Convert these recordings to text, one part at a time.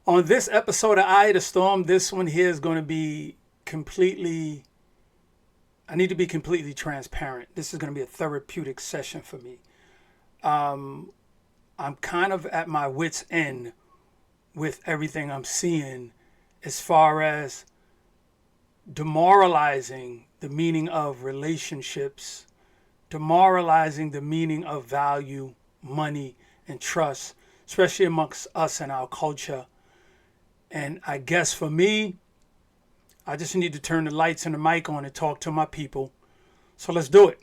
On this episode of Eye of the Storm, this one here is going to be I need to be completely transparent. This is going to be a therapeutic session for me. I'm kind of at my wit's end with everything I'm seeing as far as demoralizing the meaning of relationships, demoralizing the meaning of value, money, and trust, especially amongst us and our culture. And I guess for me, I just need to turn the lights and the mic on and talk to my people. So let's do it.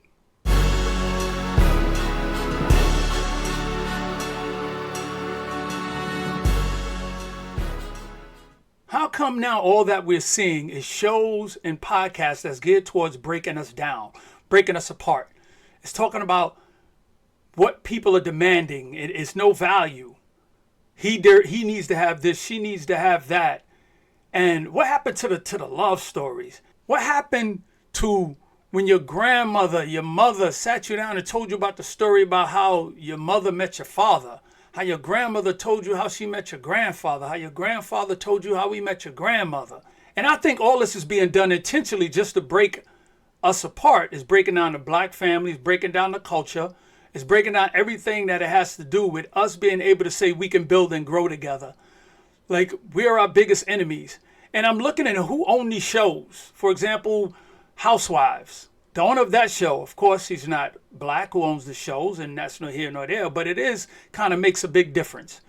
How come now all that we're seeing is shows and podcasts that's geared towards breaking us down, breaking us apart? It's talking about what people are demanding. It's no value. He needs to have this, she needs to have that. And what happened to the love stories? What happened to when your grandmother, your mother sat you down and told you about the story about how your mother met your father, how your grandmother told you how she met your grandfather, how your grandfather told you how he met your grandmother? And I think all this is being done intentionally just to break us apart. It's breaking down the black families, breaking down the culture. It's breaking down everything that it has to do with us being able to say we can build and grow together. Like, we're our biggest enemies. And I'm looking at who own these shows. For example, Housewives. The owner of that show, of course, he's not black who owns the shows, and that's neither here nor there, but it is kind of makes a big difference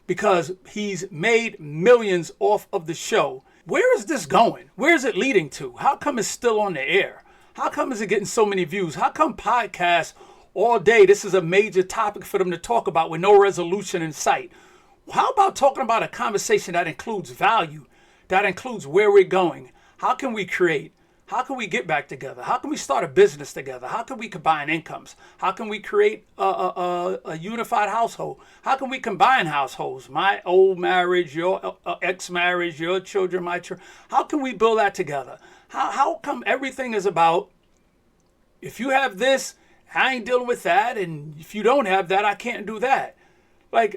because he's made millions off of the show. Where is this going? Where is it leading to? How come it's still on the air? How come is it getting so many views? How come podcasts all day, this is a major topic for them to talk about with no resolution in sight? How about talking about a conversation that includes value, that includes where we're going? How can we create? How can we get back together? How can we start a business together? How can we combine incomes? How can we create a unified household? How can we combine households? My old marriage, your ex-marriage, your children, my children. How can we build that together? How come everything is about, if you have this, I ain't dealing with that, and if you don't have that, I can't do that? Like,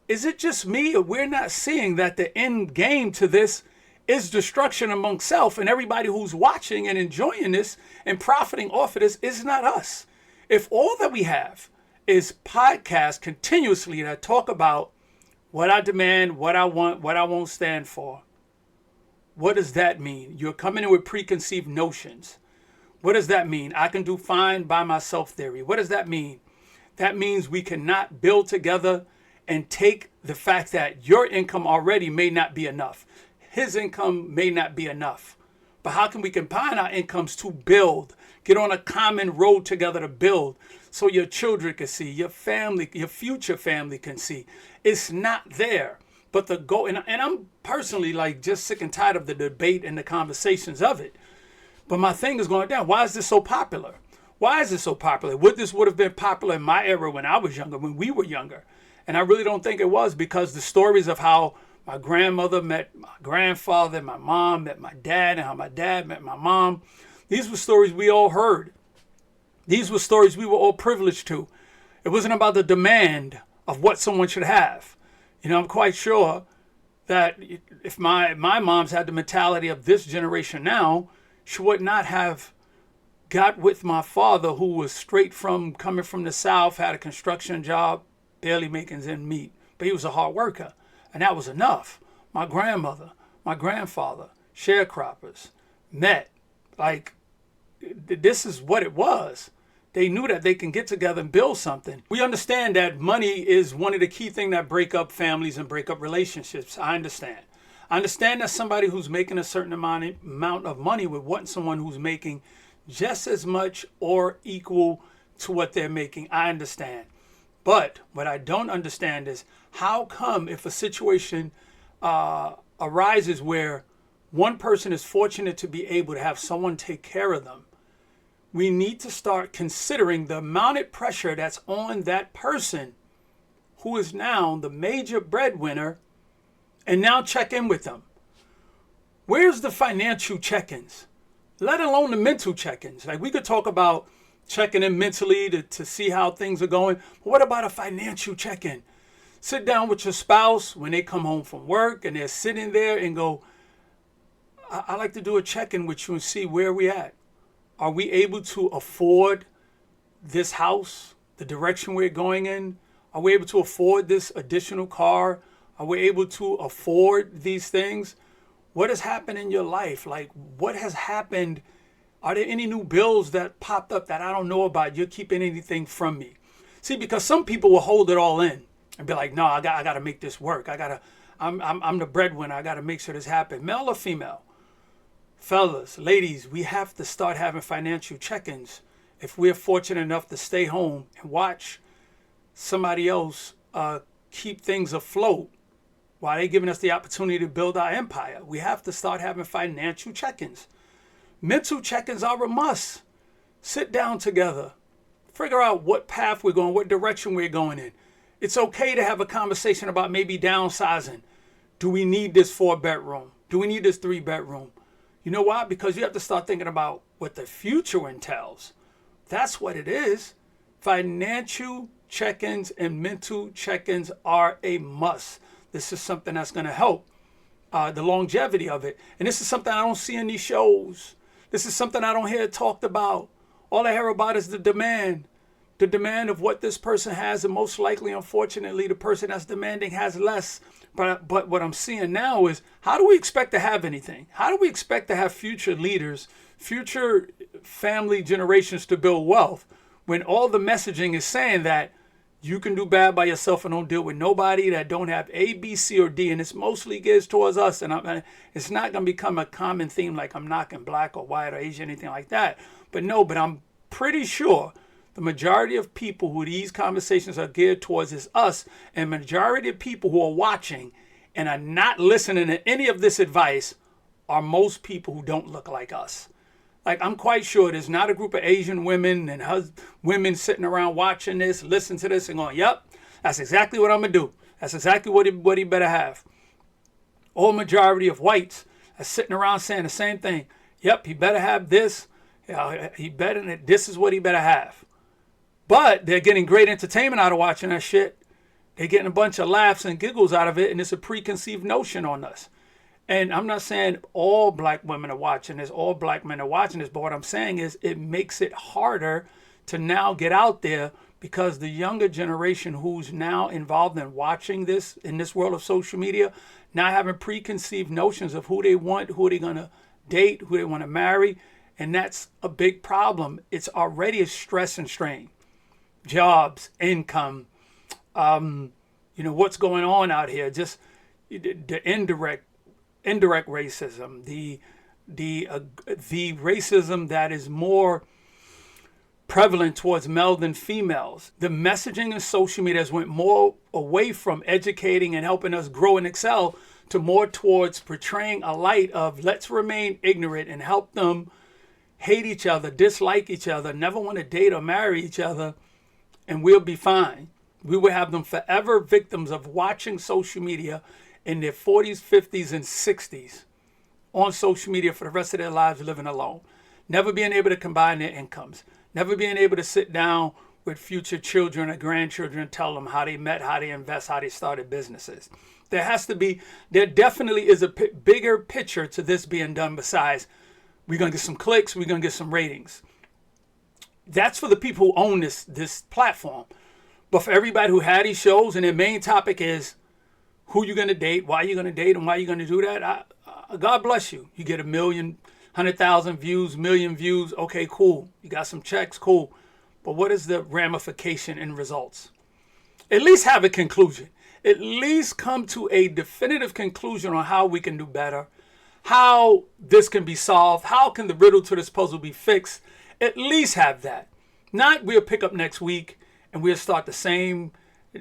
is it just me, or we're not seeing that the end game to this is destruction among self, and everybody who's watching and enjoying this and profiting off of this is not us? If all that we have is podcasts continuously that talk about what I demand, what I want, what I won't stand for, what does that mean? You're coming in with preconceived notions. What does that mean? I can do fine by myself theory. What does that mean? That means we cannot build together and take the fact that your income already may not be enough. His income may not be enough. But how can we combine our incomes to build? Get on a common road together to build so your children can see, your family, your future family can see. It's not there. But the goal, and I'm personally like just sick and tired of the debate and the conversations of it. But my thing is going down. Why is this so popular? Why is this so popular? Would have been popular in my era when I was younger, when we were younger? And I really don't think it was, because the stories of how my grandmother met my grandfather, my mom met my dad, and how my dad met my mom, these were stories we all heard. These were stories we were all privileged to. It wasn't about the demand of what someone should have. You know, I'm quite sure that if my mom's had the mentality of this generation now, she would not have got with my father, who was straight from coming from the South, had a construction job, barely making ends meet. But he was a hard worker, and that was enough. My grandmother, my grandfather, sharecroppers, met. Like, this is what it was. They knew that they can get together and build something. We understand that money is one of the key things that break up families and break up relationships. I understand. I understand that somebody who's making a certain amount of money would want someone who's making just as much or equal to what they're making. I understand. But what I don't understand is how come if a situation arises where one person is fortunate to be able to have someone take care of them, we need to start considering the mounted pressure that's on that person who is now the major breadwinner, and now check in with them. Where's the financial check-ins? Let alone the mental check-ins. Like, we could talk about checking in mentally to see how things are going. But what about a financial check-in? Sit down with your spouse when they come home from work and they're sitting there and go, I like to do a check-in with you and see where we at. Are we able to afford this house, the direction we're going in? Are we able to afford this additional car? Are we able to afford these things? What has happened in your life? Like, what has happened? Are there any new bills that popped up that I don't know about? You're keeping anything from me? See, because some people will hold it all in and be like, no, I got to make this work. I'm the breadwinner. I got to make sure this happens. Male or female? Fellas, ladies, we have to start having financial check-ins if we're fortunate enough to stay home and watch somebody else keep things afloat while they're giving us the opportunity to build our empire. We have to start having financial check-ins. Mental check-ins are a must. Sit down together. Figure out what path we're going, what direction we're going in. It's okay to have a conversation about maybe downsizing. Do we need this 4-bedroom? Do we need this 3-bedroom? You know why? Because you have to start thinking about what the future entails. That's what it is. Financial check-ins and mental check-ins are a must. This is something that's going to help the longevity of it. And this is something I don't see in these shows. This is something I don't hear talked about. All I hear about is the demand of what this person has. And most likely, unfortunately, the person that's demanding has less. But what I'm seeing now is, how do we expect to have anything? How do we expect to have future leaders, future family generations to build wealth when all the messaging is saying that you can do bad by yourself and don't deal with nobody, that don't have A, B, C, or D, and it's mostly geared towards us. And it's not going to become a common theme like I'm knocking black or white or Asian, anything like that. But I'm pretty sure the majority of people who these conversations are geared towards is us, and majority of people who are watching and are not listening to any of this advice are most people who don't look like us. Like, I'm quite sure there's not a group of Asian women and women sitting around watching this, listening to this and going, yep, that's exactly what I'm going to do. That's exactly what he better have. Or majority of whites are sitting around saying the same thing. Yep, he better have this. This is what he better have. But they're getting great entertainment out of watching that shit. They're getting a bunch of laughs and giggles out of it, and it's a preconceived notion on us. And I'm not saying all black women are watching this, all black men are watching this, but what I'm saying is it makes it harder to now get out there, because the younger generation who's now involved in watching this in this world of social media, now having preconceived notions of who they want, who they're going to date, who they want to marry. And that's a big problem. It's already a stress and strain. Jobs, income, what's going on out here, just the indirect racism, the racism that is more prevalent towards male than females. The messaging in social media has went more away from educating and helping us grow and excel to more towards portraying a light of let's remain ignorant and help them hate each other, dislike each other, never want to date or marry each other, and we'll be fine. We will have them forever victims of watching social media in their 40s, 50s, and 60s on social media for the rest of their lives, living alone. Never being able to combine their incomes. Never being able to sit down with future children or grandchildren and tell them how they met, how they invest, how they started businesses. There definitely is a bigger picture to this being done besides we're going to get some clicks, we're going to get some ratings. That's for the people who own this platform. But for everybody who had these shows and their main topic is who you're going to date, why you're going to date, and why you're going to do that, God bless you. You get 1 million, 100,000 views, million views. Okay, cool. You got some checks, cool. But what is the ramification and results? At least have a conclusion. At least come to a definitive conclusion on how we can do better, how this can be solved, how can the riddle to this puzzle be fixed. At least have that. Not we'll pick up next week and we'll start the same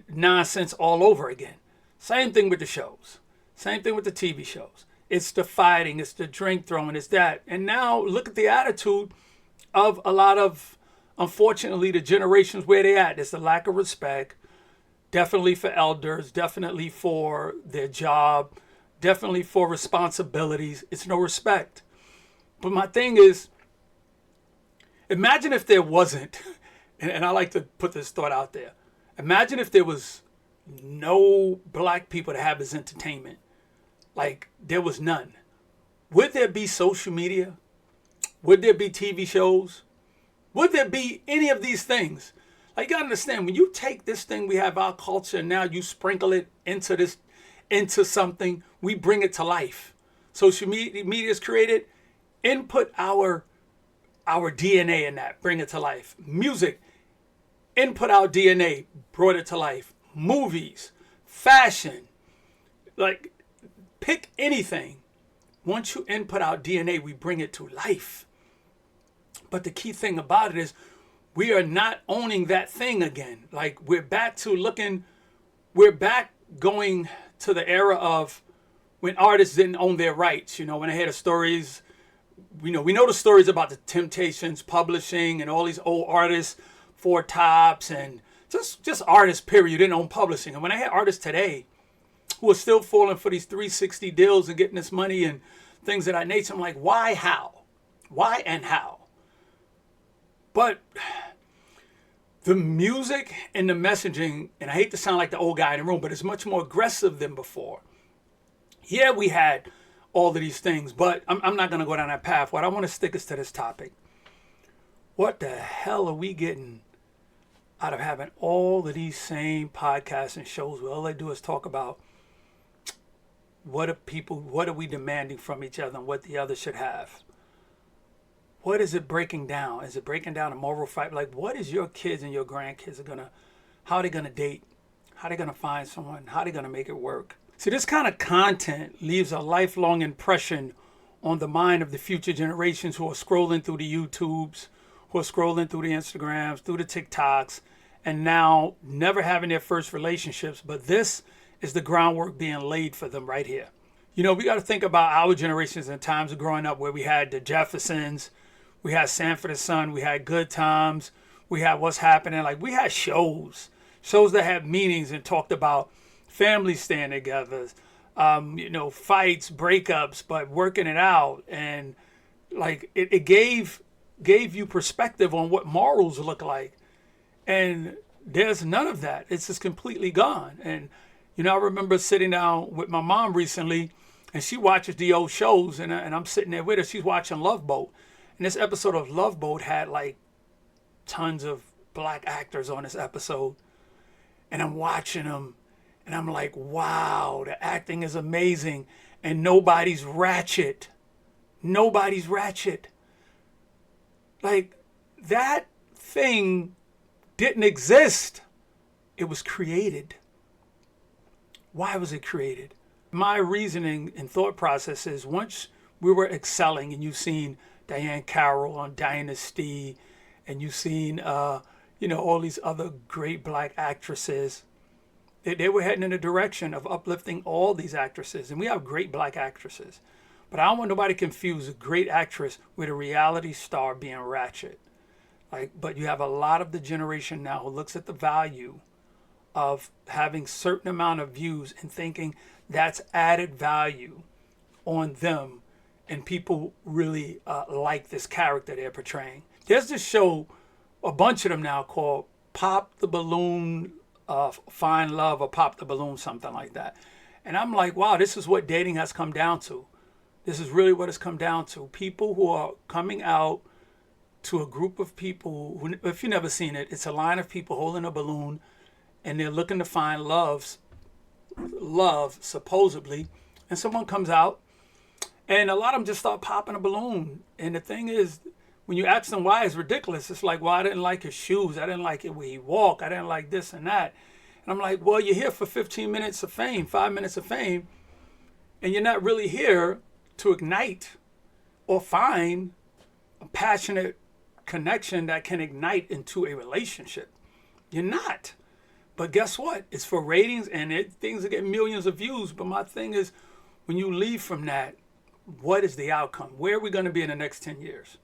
nonsense all over again. Same thing with the shows. Same thing with the TV shows. It's the fighting, it's the drink throwing, it's that. And now look at the attitude of a lot of, unfortunately, the generations where they at. It's the lack of respect, definitely for elders, definitely for their job, definitely for responsibilities. It's no respect. But my thing is, imagine if there wasn't, and I like to put this thought out there. Imagine if there was no black people to have as entertainment. Like, there was none. Would there be social media? Would there be TV shows? Would there be any of these things? Like, you gotta understand, when you take this thing we have, our culture, and now you sprinkle it into something, we bring it to life. Social media is created, input our DNA in that, bring it to life. Music, input our DNA, brought it to life. Movies, fashion, like, pick anything. Once you input our DNA, we bring it to life. But the key thing about it is we are not owning that thing again. Like, we're back going to the era of when artists didn't own their rights. You know, when I hear the stories, we know the stories about the Temptations publishing and all these old artists, Four Tops, and just artists, period, didn't own publishing. And when I hear artists today who are still falling for these 360 deals and getting this money and things of that nature, I'm like, why, how? Why and how? But the music and the messaging, and I hate to sound like the old guy in the room, but it's much more aggressive than before. Yeah, we had all of these things, but I'm not going to go down that path. What I want to stick is to this topic. What the hell are we getting out of having all of these same podcasts and shows where all they do is talk about what are we demanding from each other and what the other should have? What is it breaking down? Is it breaking down a moral fight? Like, what is your kids and your grandkids how are they gonna date? How are they gonna find someone? How are they gonna make it work? See, this kind of content leaves a lifelong impression on the mind of the future generations who are scrolling through the YouTubes, who are scrolling through the Instagrams, through the TikToks, and now never having their first relationships. But this is the groundwork being laid for them right here. You know, we got to think about our generations and times of growing up where we had the Jeffersons, we had Sanford and Son, we had Good Times, we had What's Happening. Like, we had shows that had meanings and talked about families staying together, fights, breakups, but working it out. And like, it gave you perspective on what morals look like. And there's none of that. It's just completely gone. And, you know, I remember sitting down with my mom recently, and she watches the old shows, and I'm sitting there with her. She's watching Love Boat. And this episode of Love Boat had like tons of black actors on this episode. And I'm watching them, and I'm like, wow, the acting is amazing. And nobody's ratchet. Nobody's ratchet. Like, that thing didn't exist. It was created. Why was it created? My reasoning and thought process is, once we were excelling, and you've seen Diane Carroll on Dynasty, and you've seen, all these other great black actresses, they were heading in a direction of uplifting all these actresses. And we have great black actresses. But I don't want nobody to confuse a great actress with a reality star being ratchet. But you have a lot of the generation now who looks at the value of having certain amount of views and thinking that's added value on them, and people really like this character they're portraying. There's this show, a bunch of them now, called Pop the Balloon, Find Love, or Pop the Balloon, something like that. And I'm like, wow, this is what dating has come down to. This is really what it's come down to. People who are coming out to a group of people who, if you've never seen it, it's a line of people holding a balloon, and they're looking to find love, supposedly. And someone comes out, and a lot of them just start popping a balloon. And the thing is, when you ask them why, it's ridiculous. It's like, well, I didn't like his shoes. I didn't like it when he walked. I didn't like this and that. And I'm like, well, you're here for 15 minutes of fame, 5 minutes of fame, and you're not really here to ignite or find a passionate connection that can ignite into a relationship. You're not. But guess what? It's for ratings, and things are getting millions of views. But my thing is, when you leave from that, what is the outcome? Where are we going to be in the next 10 years?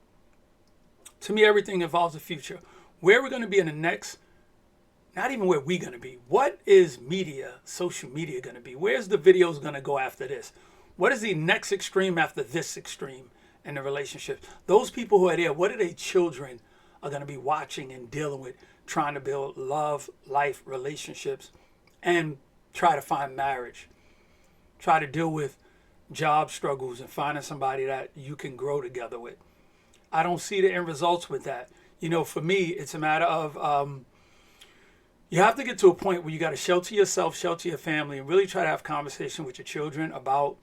To me, everything involves the future. Where are we going to be in the next, not even where we're going to be. What is media, social media going to be? Where's the videos going to go after this? What is the next extreme after this extreme in the relationship? Those people who are there, what are their children are going to be watching and dealing with, trying to build love, life, relationships, and try to find marriage. Try to deal with job struggles and finding somebody that you can grow together with. I don't see the end results with that. For me, it's a matter of you have to get to a point where you got to shelter yourself, shelter your family, and really try to have conversation with your children about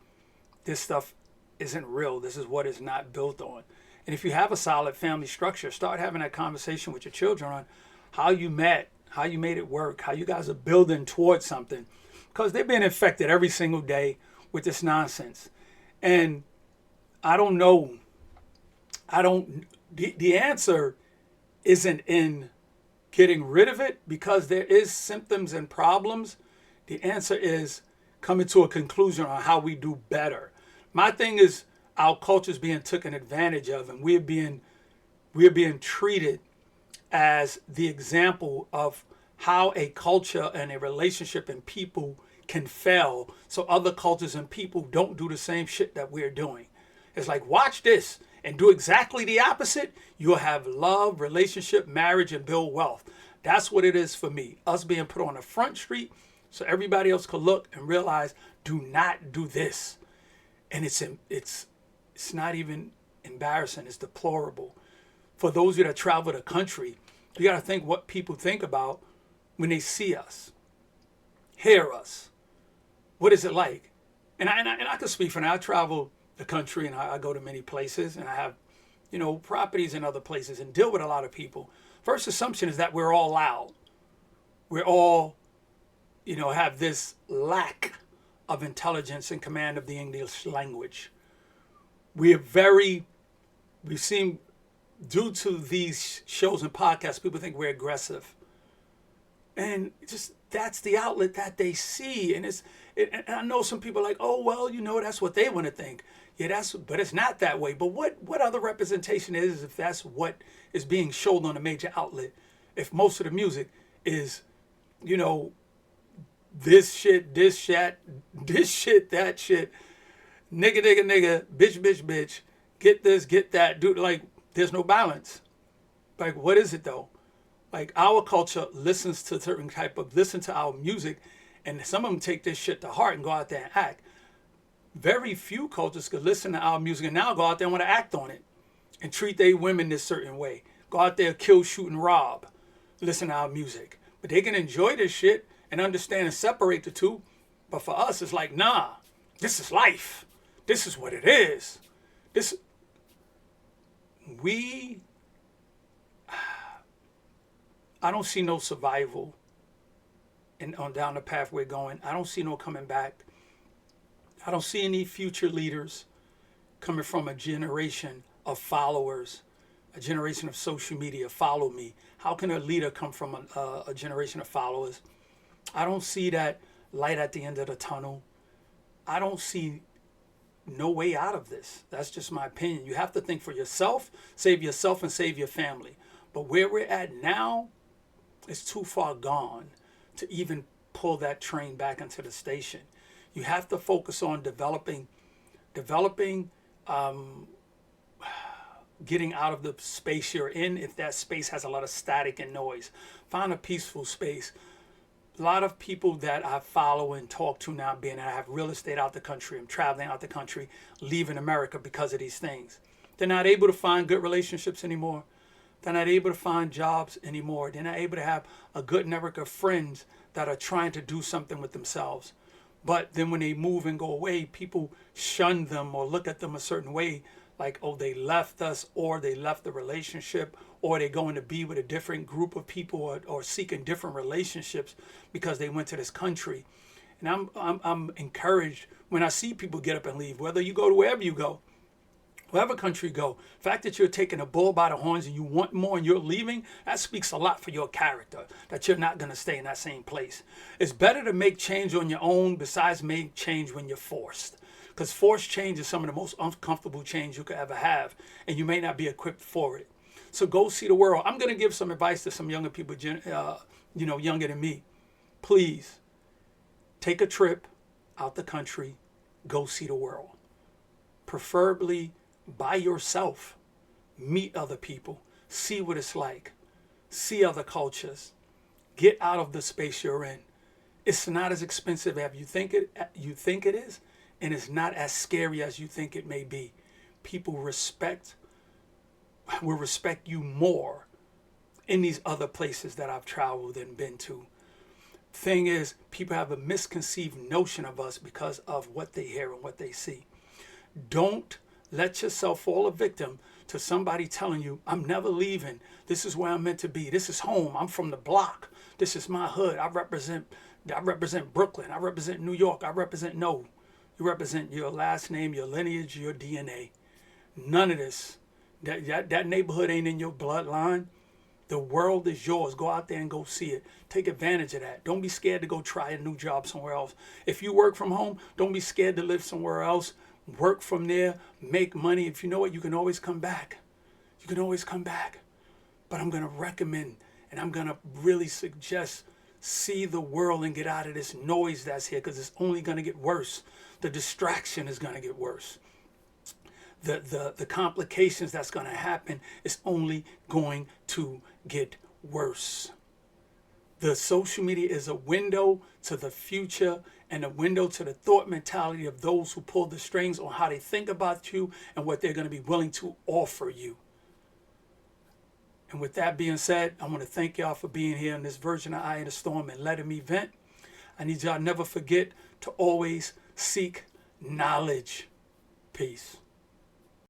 this stuff isn't real. This is what it's not built on. And if you have a solid family structure, start having that conversation with your children on how you met, how you made it work, how you guys are building towards something. Because they're being infected every single day with this nonsense. And I don't know. The answer isn't in getting rid of it, because there is symptoms and problems. The answer is coming to a conclusion on how we do better. My thing is our culture's being taken advantage of, and we're being treated as the example of how a culture and a relationship and people can fail, so other cultures and people don't do the same shit that we're doing. It's like, watch this and do exactly the opposite. You'll have love, relationship, marriage, and build wealth. That's what it is for me. Us being put on the front street so everybody else could look and realize, do not do this. And it's not even embarrassing. It's deplorable. For those of you that travel the country, you got to think what people think about when they see us, hear us. What is it like? And I can speak for now. I travel the country and I go to many places, and I have, properties in other places and deal with a lot of people. First assumption is that we're all loud. We're all, have this lack of intelligence and command of the English language. We seem, due to these shows and podcasts, people think we're aggressive. And that's the outlet that they see. And and I know some people are like, oh, well, that's what they want to think. Yeah, but it's not that way. But what other representation is if that's what is being shown on a major outlet? If most of the music is, this shit, that shit, nigga, bitch, get this, get that, dude, like, there's no balance. Like, what is it though? Like, our culture listens to our music, and some of them take this shit to heart and go out there and act. Very few cultures could listen to our music and now go out there and want to act on it and treat their women this certain way. Go out there, kill, shoot, and rob. Listen to our music. But they can enjoy this shit and understand and separate the two. But for us, it's like, nah, this is life. This is what it is. I don't see no survival on down the path we're going. I don't see no coming back. I don't see any future leaders coming from a generation of followers, a generation of social media. Follow me. How can a leader come from a generation of followers? I don't see that light at the end of the tunnel. I don't see no way out of this. That's just my opinion. You have to think for yourself, save yourself, and save your family. But where we're at now is too far gone to even pull that train back into the station. You have to focus on developing, getting out of the space you're in. If that space has a lot of static and noise, find a peaceful space. A lot of people that I follow and talk to now, being that I have real estate out the country, I'm traveling out the country, leaving America because of these things. They're not able to find good relationships anymore. They're not able to find jobs anymore. They're not able to have a good network of friends that are trying to do something with themselves. But then when they move and go away, people shun them or look at them a certain way, like, oh, they left us, or they left the relationship, or they're going to be with a different group of people, or seeking different relationships because they went to this country. And I'm encouraged when I see people get up and leave, whether you go to wherever you go, whatever country you go. The fact that you're taking a bull by the horns and you want more and you're leaving, that speaks a lot for your character, that you're not going to stay in that same place. It's better to make change on your own besides make change when you're forced. Because forced change is some of the most uncomfortable change you could ever have, and you may not be equipped for it. So go see the world. I'm going to give some advice to some younger people, younger than me. Please, take a trip out the country, go see the world. Preferably by yourself. Meet other people. See what it's like. See other cultures. Get out of the space you're in It's not as expensive as you think it is, and it's not as scary as you think it may be. People will respect you more in these other places that I've traveled and been to. Thing is, people have a misconceived notion of us because of what they hear and what they see. Don't let yourself fall a victim to somebody telling you, I'm never leaving. This is where I'm meant to be. This is home. I'm from the block. This is my hood. I represent Brooklyn. I represent New York. No. You represent your last name, your lineage, your DNA. None of this. That neighborhood ain't in your bloodline. The world is yours. Go out there and go see it. Take advantage of that. Don't be scared to go try a new job somewhere else. If you work from home, don't be scared to live somewhere else. Work from there. Make money. If you know what, you can always come back. You can always come back. But I'm going to recommend and I'm going to really suggest see the world and get out of this noise that's here, because it's only going to get worse. The distraction is going to get worse. The complications that's going to happen is only going to get worse. The social media is a window to the future and a window to the thought mentality of those who pull the strings on how they think about you and what they're going to be willing to offer you. And with that being said, I want to thank y'all for being here in this version of Eye in the Storm and letting me vent. I need y'all to never forget to always seek knowledge. Peace.